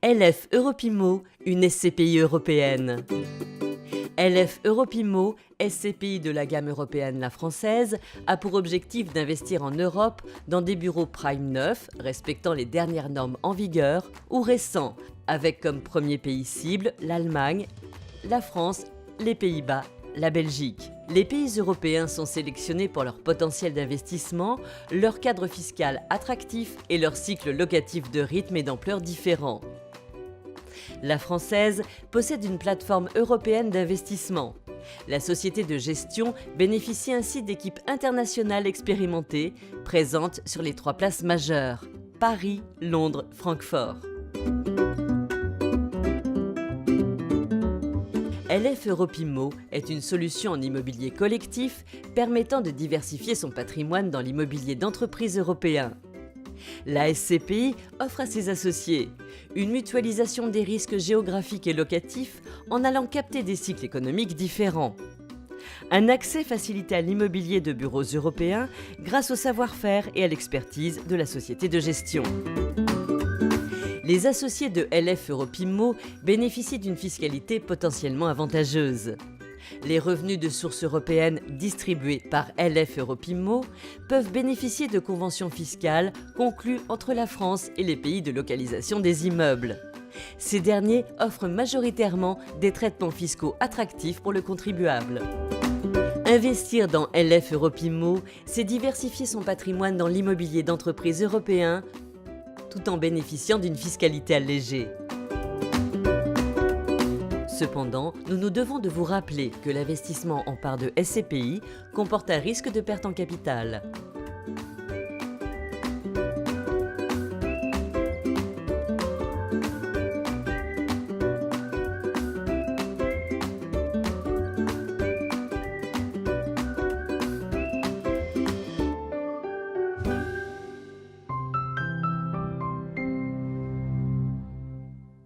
LF Europimo, une SCPI européenne. LF Europimo, SCPI de la gamme européenne La Française, a pour objectif d'investir en Europe dans des bureaux Prime neufs, respectant les dernières normes en vigueur, ou récents, avec comme premier pays cible l'Allemagne, la France, les Pays-Bas, la Belgique. Les pays européens sont sélectionnés pour leur potentiel d'investissement, leur cadre fiscal attractif et leur cycle locatif de rythme et d'ampleur différents. La Française possède une plateforme européenne d'investissement. La société de gestion bénéficie ainsi d'équipes internationales expérimentées, présentes sur les 3 places majeures: Paris, Londres, Francfort. LF Europimo est une solution en immobilier collectif permettant de diversifier son patrimoine dans l'immobilier d'entreprise européen. La SCPI offre à ses associés une mutualisation des risques géographiques et locatifs en allant capter des cycles économiques différents. Un accès facilité à l'immobilier de bureaux européens grâce au savoir-faire et à l'expertise de la société de gestion. Les associés de LF Europimo bénéficient d'une fiscalité potentiellement avantageuse. Les revenus de sources européennes distribués par LF Europimo peuvent bénéficier de conventions fiscales conclues entre la France et les pays de localisation des immeubles. Ces derniers offrent majoritairement des traitements fiscaux attractifs pour le contribuable. Investir dans LF Europimo, c'est diversifier son patrimoine dans l'immobilier d'entreprise européen, tout en bénéficiant d'une fiscalité allégée. Cependant, nous nous devons de vous rappeler que l'investissement en part de SCPI comporte un risque de perte en capital.